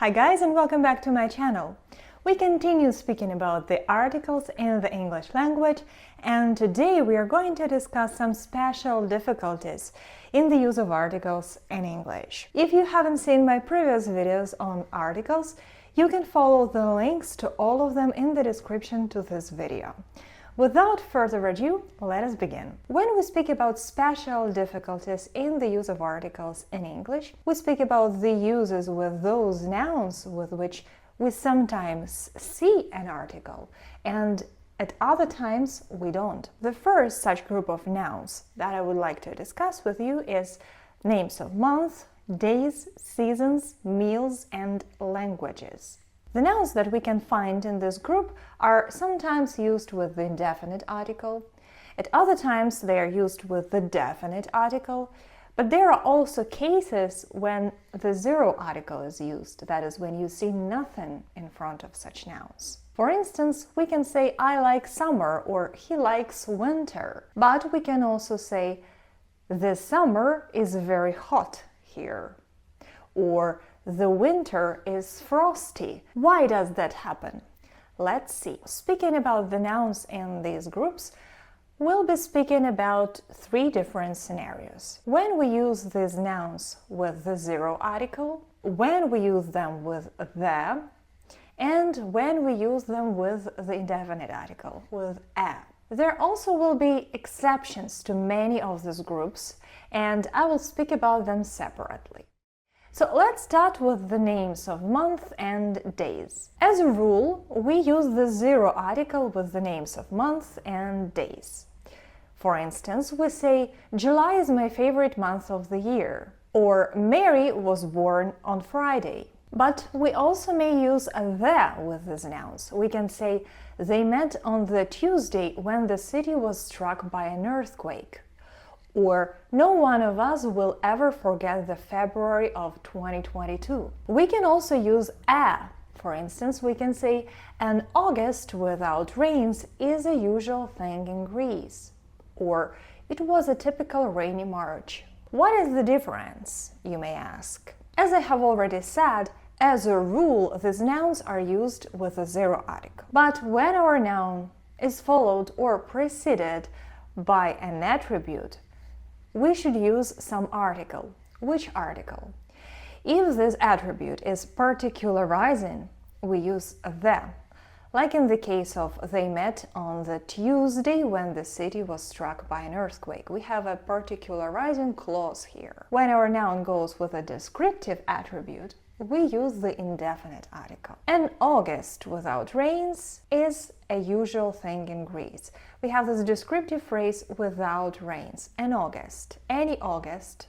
Hi guys, and welcome back to my channel. We continue speaking about the articles in the English language, and today we are going to discuss some special difficulties in the use of articles in English. If you haven't seen my previous videos on articles, you can follow the links to all of them in the description to this video. Without further ado, let us begin. When we speak about special difficulties in the use of articles in English, we speak about the uses with those nouns with which we sometimes see an article, and at other times we don't. The first such group of nouns that I would like to discuss with you is names of months, days, seasons, meals, and languages. The nouns that we can find in this group are sometimes used with the indefinite article. At other times they are used with the definite article, but there are also cases when the zero article is used, that is, when you see nothing in front of such nouns. For instance, we can say I like summer or he likes winter, but we can also say this summer is very hot here, or the winter is frosty. Why does that happen? Let's see. Speaking about the nouns in these groups, we'll be speaking about three different scenarios. When we use these nouns with the zero article, when we use them with the, and when we use them with the indefinite article, with a. There also will be exceptions to many of these groups, and I will speak about them separately. So let's start with the names of months and days. As a rule, we use the zero article with the names of months and days. For instance, we say, July is my favorite month of the year, or Mary was born on Friday. But we also may use a the with these nouns. We can say, they met on the Tuesday when the city was struck by an earthquake. Or, no one of us will ever forget the February of 2022. We can also use a. For instance, we can say, an August without rains is a usual thing in Greece. Or, it was a typical rainy March. What is the difference, you may ask? As I have already said, as a rule, these nouns are used with a zero article. But when our noun is followed or preceded by an attribute, we should use some article. Which article? If this attribute is particularizing, we use the. Like in the case of they met on the Tuesday when the city was struck by an earthquake. We have a particularizing clause here. When our noun goes with a descriptive attribute, we use the indefinite article. An August without rains is a usual thing in Greece. We have this descriptive phrase without rains. An August, any August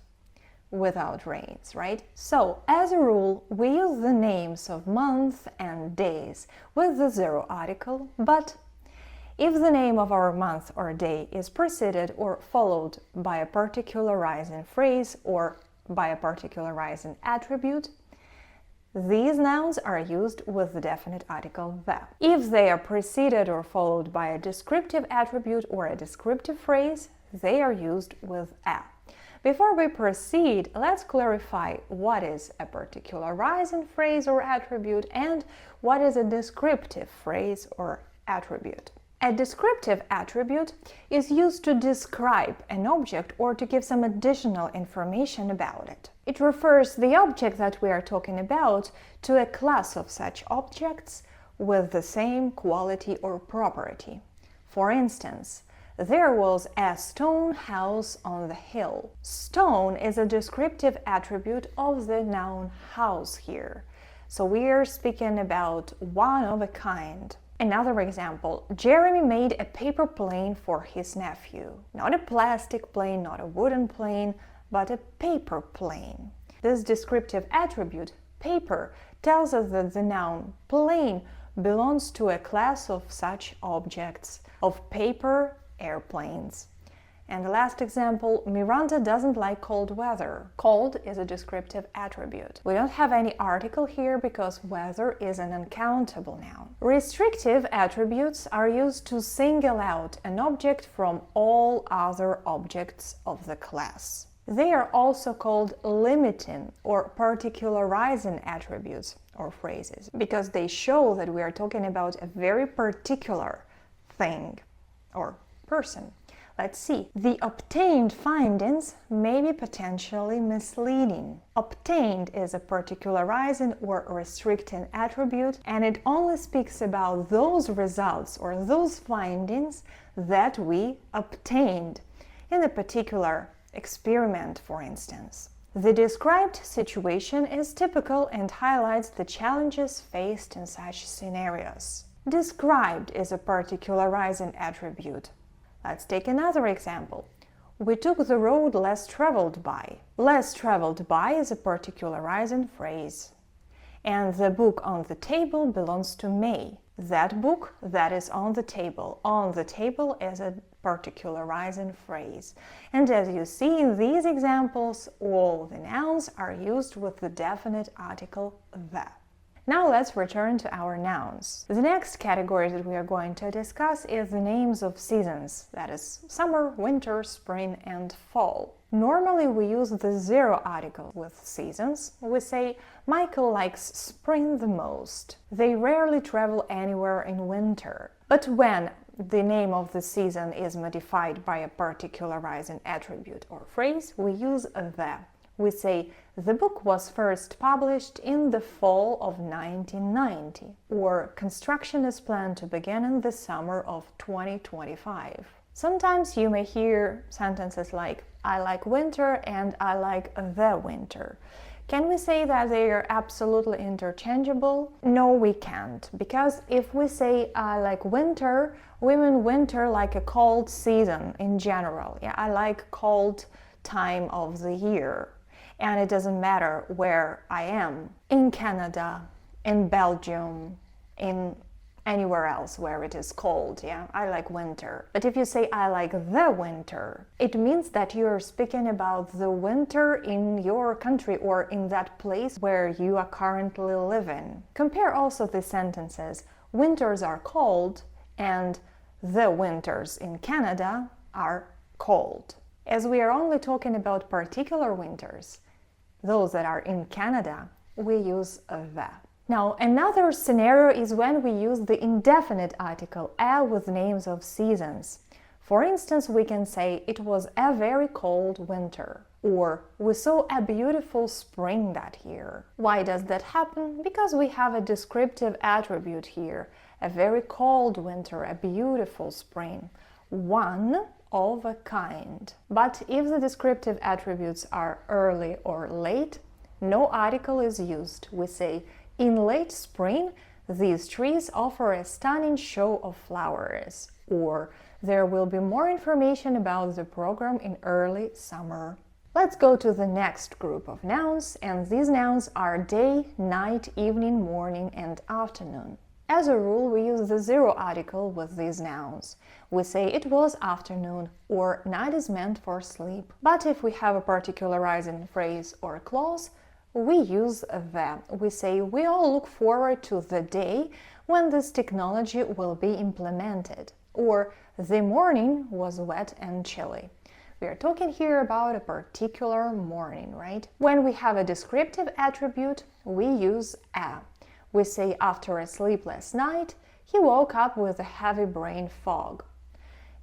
without rains, right? So, as a rule, we use the names of months and days with the zero article, but if the name of our month or day is preceded or followed by a particularizing phrase or by a particularizing attribute, these nouns are used with the definite article the. If they are preceded or followed by a descriptive attribute or a descriptive phrase, they are used with a. Before we proceed, let's clarify what is a particularizing phrase or attribute and what is a descriptive phrase or attribute. A descriptive attribute is used to describe an object or to give some additional information about it. It refers the object that we are talking about to a class of such objects with the same quality or property. For instance, there was a stone house on the hill. Stone is a descriptive attribute of the noun house here. So we are speaking about one of a kind. Another example, Jeremy made a paper plane for his nephew. Not a plastic plane, not a wooden plane, but a paper plane. This descriptive attribute, paper, tells us that the noun plane belongs to a class of such objects, of paper airplanes. And the last example, Miranda doesn't like cold weather. Cold is a descriptive attribute. We don't have any article here because weather is an uncountable noun. Restrictive attributes are used to single out an object from all other objects of the class. They are also called limiting or particularizing attributes or phrases because they show that we are talking about a very particular thing or person. Let's see. The obtained findings may be potentially misleading. Obtained is a particularizing or restricting attribute, and it only speaks about those results or those findings that we obtained in a particular experiment, for instance. The described situation is typical and highlights the challenges faced in such scenarios. Described is a particularizing attribute. Let's take another example. We took the road less traveled by. Less traveled by is a particularizing phrase. And the book on the table belongs to May. That book that is on the table. On the table is a particularizing phrase. And as you see in these examples, all the nouns are used with the definite article the. Now let's return to our nouns. The next category that we are going to discuss is the names of seasons, that is summer, winter, spring, and fall. Normally we use the zero article with seasons. We say, Michael likes spring the most. They rarely travel anywhere in winter. But when the name of the season is modified by a particularizing attribute or phrase, we use the. We say, the book was first published in the fall of 1990, or construction is planned to begin in the summer of 2025. Sometimes you may hear sentences like, I like winter and I like the winter. Can we say that they are absolutely interchangeable? No, we can't, because if we say I like winter, we mean winter like a cold season in general. Yeah, I like cold time of the year. And it doesn't matter where I am, in Canada, in Belgium, in anywhere else where it is cold, yeah, I like winter. But if you say I like the winter, it means that you're speaking about the winter in your country or in that place where you are currently living. Compare also the sentences, winters are cold and the winters in Canada are cold. As we are only talking about particular winters, those that are in Canada, we use the. Now, another scenario is when we use the indefinite article a with names of seasons. For instance, we can say, it was a very cold winter, or we saw a beautiful spring that year. Why does that happen? Because we have a descriptive attribute here, a very cold winter, a beautiful spring, one of a kind. But if the descriptive attributes are early or late, no article is used. We say, in late spring, these trees offer a stunning show of flowers, or there will be more information about the program in early summer. Let's go to the next group of nouns, and these nouns are day, night, evening, morning, and afternoon. As a rule, we use the zero article with these nouns. We say it was afternoon, or night is meant for sleep. But if we have a particularizing phrase or clause, we use the. We say we all look forward to the day when this technology will be implemented, or the morning was wet and chilly. We are talking here about a particular morning, right? When we have a descriptive attribute, we use a. We say after a sleepless night, he woke up with a heavy brain fog.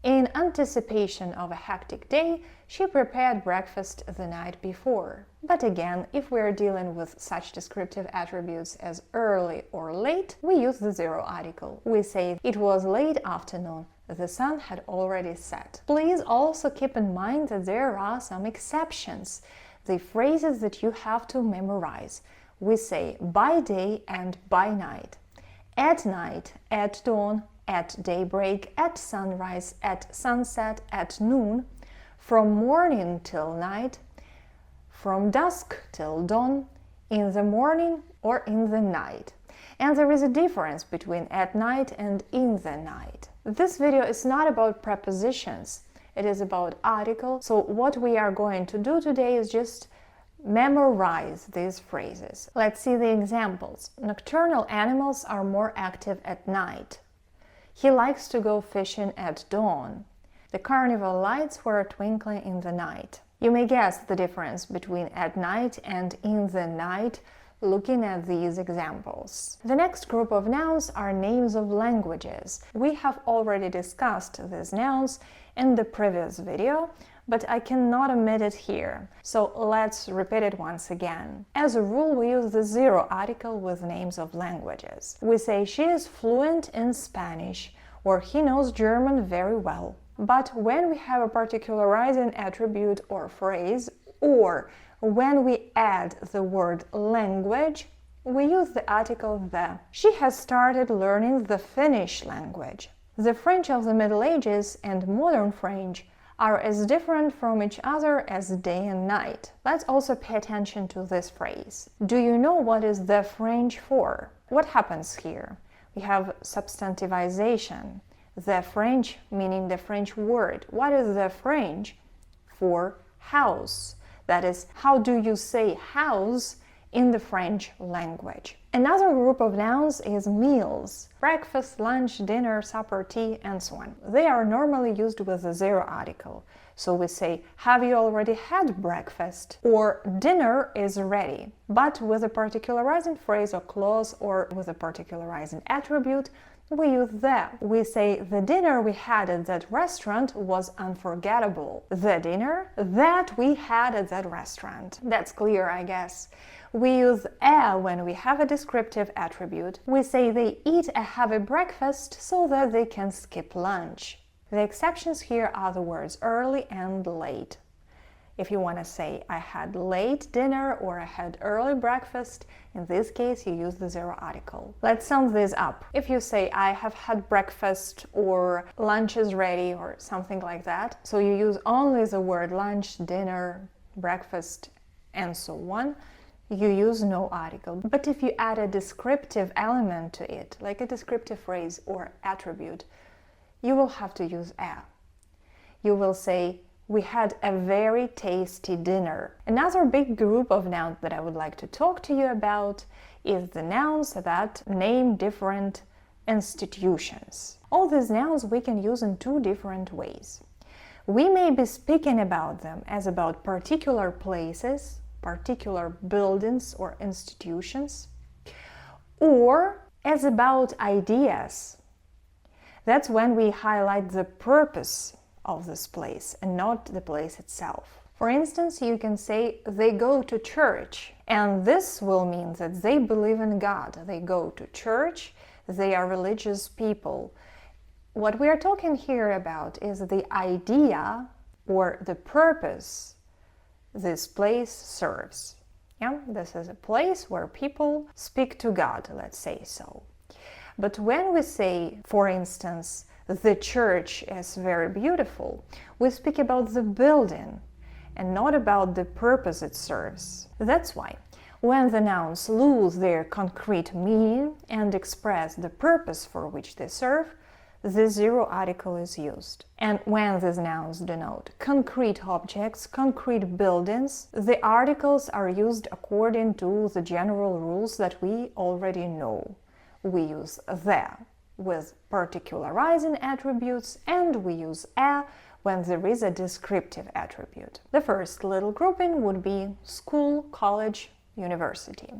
In anticipation of a hectic day, she prepared breakfast the night before. But again, if we are dealing with such descriptive attributes as early or late, we use the zero article. We say it was late afternoon, the sun had already set. Please also keep in mind that there are some exceptions, the phrases that you have to memorize. We say by day and by night, at night, at dawn, at daybreak, at sunrise, at sunset, at noon, from morning till night, from dusk till dawn, in the morning or in the night. And there is a difference between at night and in the night. This video is not about prepositions, it is about articles. So what we are going to do today is just memorize these phrases. Let's see the examples. Nocturnal animals are more active at night. He likes to go fishing at dawn. The carnival lights were twinkling in the night. You may guess the difference between at night and in the night looking at these examples. The next group of nouns are names of languages. We have already discussed these nouns in the previous video, but I cannot omit it here, so let's repeat it once again. As a rule, we use the zero article with names of languages. We say she is fluent in Spanish, or he knows German very well. But when we have a particularizing attribute or phrase, or when we add the word language, we use the article the. She has started learning the Finnish language. The French of the Middle Ages and modern French are as different from each other as day and night. Let's also pay attention to this phrase. Do you know what is the French for? What happens here? We have substantivization. The French, meaning the French word. What is the French? For house. That is, how do you say house in the French language? Another group of nouns is meals. Breakfast, lunch, dinner, supper, tea, and so on. They are normally used with a zero article. So we say, have you already had breakfast? Or dinner is ready. But with a particularizing phrase or clause or with a particularizing attribute, we use the. We say, the dinner we had at that restaurant was unforgettable. The dinner that we had at that restaurant. That's clear, I guess. We use a when we have a descriptive attribute. We say they eat a heavy breakfast so that they can skip lunch. The exceptions here are the words early and late. If you want to say I had late dinner or I had early breakfast, in this case you use the zero article. Let's sum this up. If you say I have had breakfast or lunch is ready or something like that, so you use only the word lunch, dinner, breakfast, and so on, you use no article. But if you add a descriptive element to it, like a descriptive phrase or attribute, you will have to use a. You will say, we had a very tasty dinner. Another big group of nouns that I would like to talk to you about is the nouns that name different institutions. All these nouns we can use in two different ways. We may be speaking about them as about particular places, particular buildings or institutions, or as about ideas. That's when we highlight the purpose of this place and not the place itself. For instance, you can say they go to church, and this will mean that they believe in God. They go to church, they are religious people. What we are talking here about is the idea or the purpose this place serves. Yeah, this is a place where people speak to God, let's say so. But when we say, for instance, the church is very beautiful, we speak about the building and not about the purpose it serves. That's why, when the nouns lose their concrete meaning and express the purpose for which they serve, the zero article is used. And when these nouns denote concrete objects, concrete buildings, the articles are used according to the general rules that we already know. We use the with particularizing attributes, and we use a when there is a descriptive attribute. The first little grouping would be school, college, university.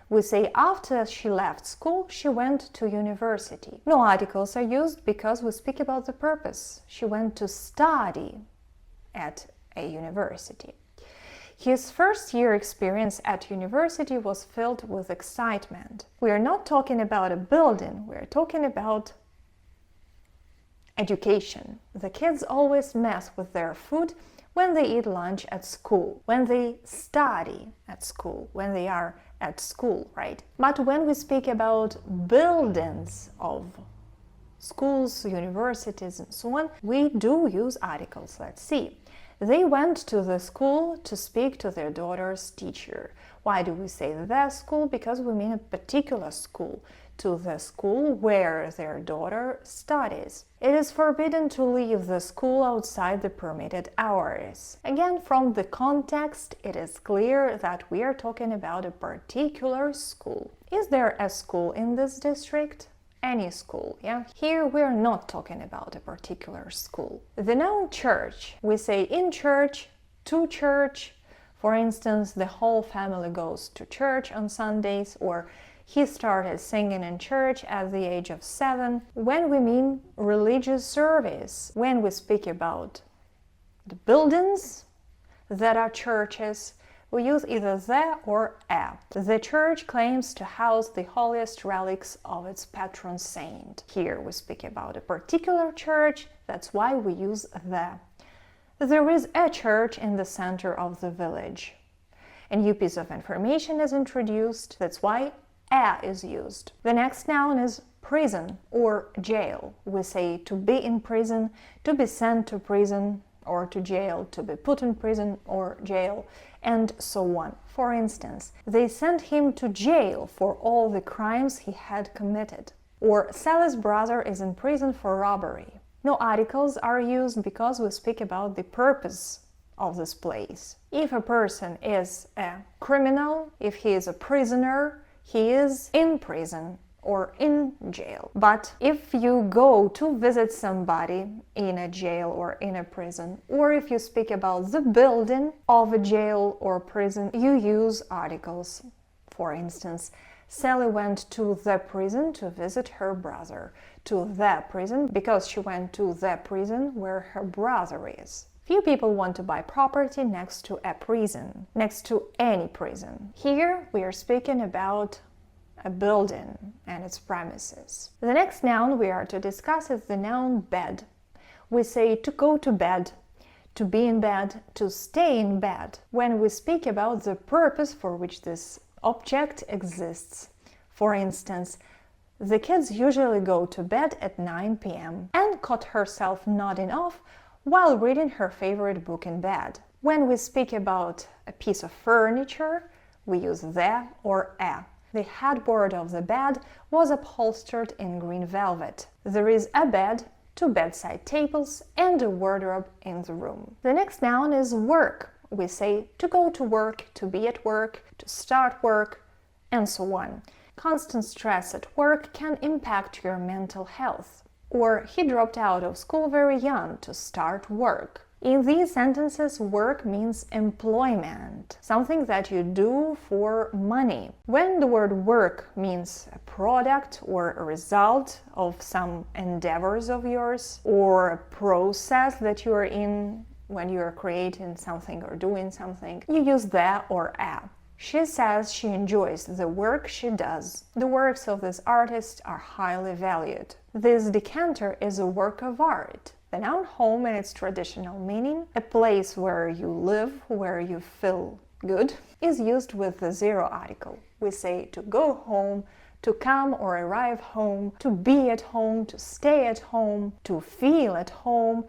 We say after she left school, she went to university. No articles are used because we speak about the purpose. She went to study at a university. His first year experience at university was filled with excitement. We are not talking about a building, we are talking about education. The kids always mess with their food when they eat lunch at school, when they study at school, when they are at school, right? But when we speak about buildings of schools, universities, and so on, we do use articles. Let's see. They went to the school to speak to their daughter's teacher. Why do we say the school? Because we mean a particular school, to the school where their daughter studies. It is forbidden to leave the school outside the permitted hours. Again, from the context, it is clear that we are talking about a particular school. Is there a school in this district? Any school, yeah? Here we are not talking about a particular school. The noun church, we say in church to church. For instance, the whole family goes to church on Sundays, or he started singing in church at the age of 7. When we mean religious service, when we speak about the buildings that are churches, we use either the or a. The church claims to house the holiest relics of its patron saint. Here we speak about a particular church, that's why we use the. There is a church in the center of the village. A new piece of information is introduced, that's why a is used. The next noun is prison or jail. We say to be in prison, to be sent to prison or to jail, to be put in prison or jail, and so on. For instance, they sent him to jail for all the crimes he had committed. Or Sally's brother is in prison for robbery. No articles are used because we speak about the purpose of this place. If a person is a criminal, if he is a prisoner, he is in prison or in jail. But if you go to visit somebody in a jail or in a prison, or if you speak about the building of a jail or prison, you use articles. For instance, Sally went to the prison to visit her brother. To the prison because she went to the prison where her brother is. Few people want to buy property next to a prison, next to any prison. Here we are speaking about a building and its premises. The next noun we are to discuss is the noun bed. We say to go to bed, to be in bed, to stay in bed, when we speak about the purpose for which this object exists. For instance, the kids usually go to bed at 9 p.m. and caught herself nodding off while reading her favorite book in bed. When we speak about a piece of furniture, we use the or a. The headboard of the bed was upholstered in green velvet. There is a bed, 2 bedside tables, and a wardrobe in the room. The next noun is work. We say to go to work, to be at work, to start work, and so on. Constant stress at work can impact your mental health. Or he dropped out of school very young to start work. In these sentences, work means employment, something that you do for money. When the word work means a product or a result of some endeavors of yours, or a process that you are in when you are creating something or doing something, you use the or a. She says she enjoys the work she does. The works of this artist are highly valued. This decanter is a work of art. The noun home in its traditional meaning, a place where you live, where you feel good, is used with the zero article. We say to go home, to come or arrive home, to be at home, to stay at home, to feel at home,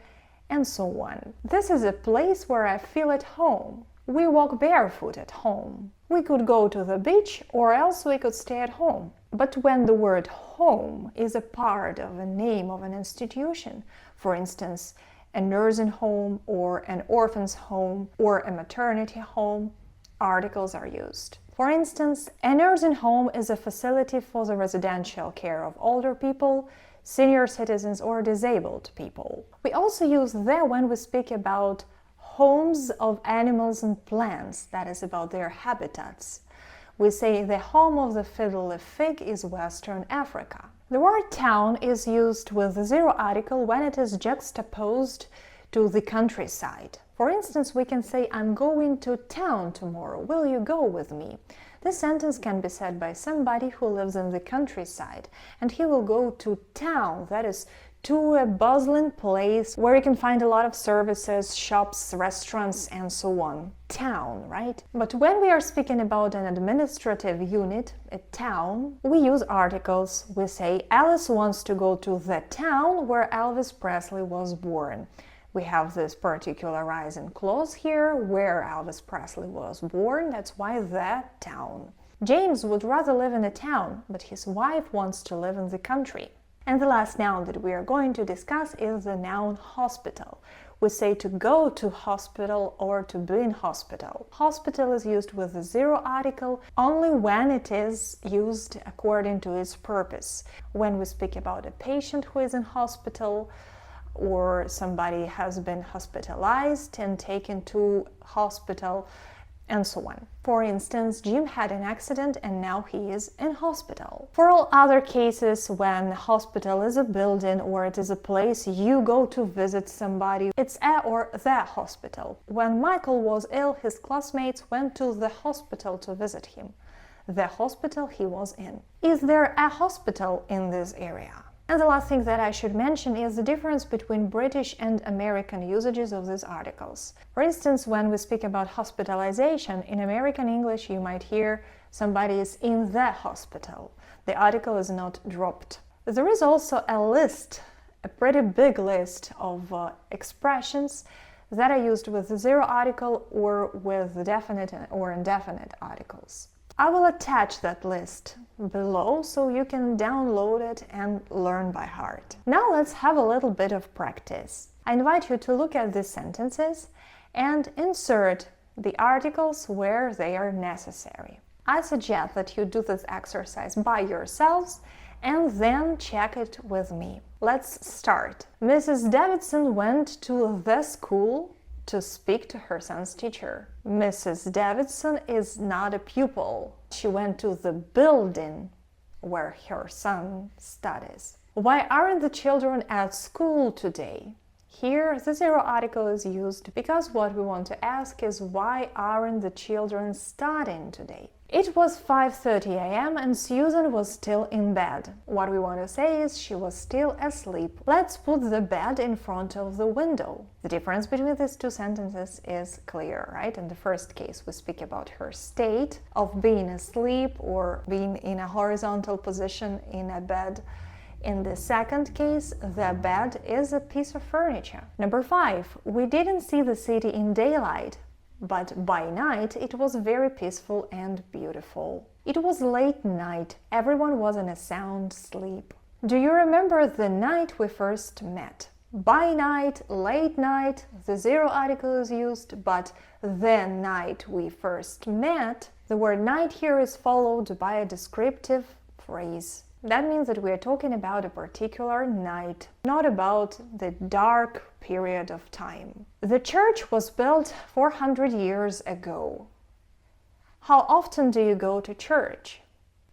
and so on. This is a place where I feel at home. We walk barefoot at home. We could go to the beach or else we could stay at home. But when the word home is a part of a name of an institution, for instance, a nursing home or an orphan's home or a maternity home, articles are used. For instance, a nursing home is a facility for the residential care of older people, senior citizens, or disabled people. We also use the when we speak about homes of animals and plants, that is about their habitats. We say the home of the fiddle-leaf fig is Western Africa. The word town is used with the zero article when it is juxtaposed to the countryside. For instance, we can say, I'm going to town tomorrow. Will you go with me? This sentence can be said by somebody who lives in the countryside, and he will go to town, that is, to a bustling place where you can find a lot of services, shops, restaurants, and so on. Town, right? But when we are speaking about an administrative unit, a town, we use articles. We say, Alice wants to go to the town where Elvis Presley was born. We have this particularizing clause here, where Elvis Presley was born, that's why the town. James would rather live in a town, but his wife wants to live in the country. And the last noun that we are going to discuss is the noun hospital. We say to go to hospital or to be in hospital. Hospital is used with the zero article only when it is used according to its purpose. When we speak about a patient who is in hospital, or somebody has been hospitalized and taken to hospital, and so on. For instance, Jim had an accident and now he is in hospital. For all other cases, when hospital is a building or it is a place you go to visit somebody, it's a or the hospital. When Michael was ill, his classmates went to the hospital to visit him. The hospital he was in. Is there a hospital in this area? And the last thing that I should mention is the difference between British and American usages of these articles. For instance, when we speak about hospitalization, in American English you might hear somebody is in the hospital. The article is not dropped. There is also a list, a pretty big list of expressions that are used with the zero article or with definite or indefinite articles. I will attach that list below so you can download it and learn by heart. Now let's have a little bit of practice. I invite you to look at these sentences and insert the articles where they are necessary. I suggest that you do this exercise by yourselves and then check it with me. Let's start. Mrs. Davidson went to the school to speak to her son's teacher. Mrs. Davidson is not a pupil. She went to the building where her son studies. Why aren't the children at school today? Here, the zero article is used because what we want to ask is why aren't the children studying today? It was 5:30 a.m. and Susan was still in bed. What we want to say is she was still asleep. Let's put the bed in front of the window. The difference between these two sentences is clear, right? In the first case, we speak about her state of being asleep or being in a horizontal position in a bed. In the second case, the bed is a piece of furniture. Number 5, we didn't see the city in daylight, but by night it was very peaceful and beautiful. It was late night. Everyone was in a sound sleep. Do you remember the night we first met? By night, late night, the zero article is used, but the night we first met, the word night here is followed by a descriptive phrase. That means that we are talking about a particular night, not about the dark period of time. The church was built 400 years ago. How often do you go to church?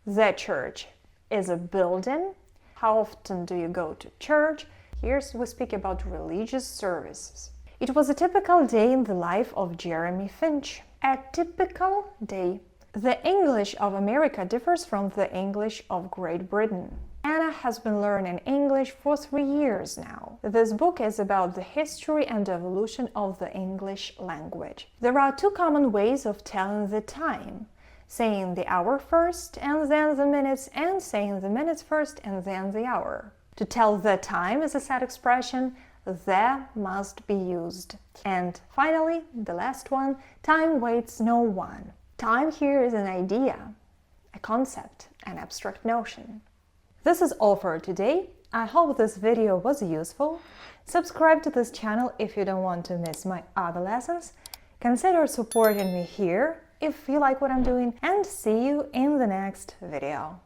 The church is a building. How often do you go to church? Here we speak about religious services. It was a typical day in the life of Jeremy Finch. A typical day. The English of America differs from the English of Great Britain. Anna has been learning English for 3 years now. This book is about the history and evolution of the English language. There are 2 common ways of telling the time: saying the hour first and then the minutes, and saying the minutes first and then the hour. To tell the time is a set expression, the must be used. And finally, the last one, time waits no one. Time here is an idea, a concept, an abstract notion. This is all for today. I hope this video was useful. Subscribe to this channel if you don't want to miss my other lessons. Consider supporting me here if you like what I'm doing, and see you in the next video.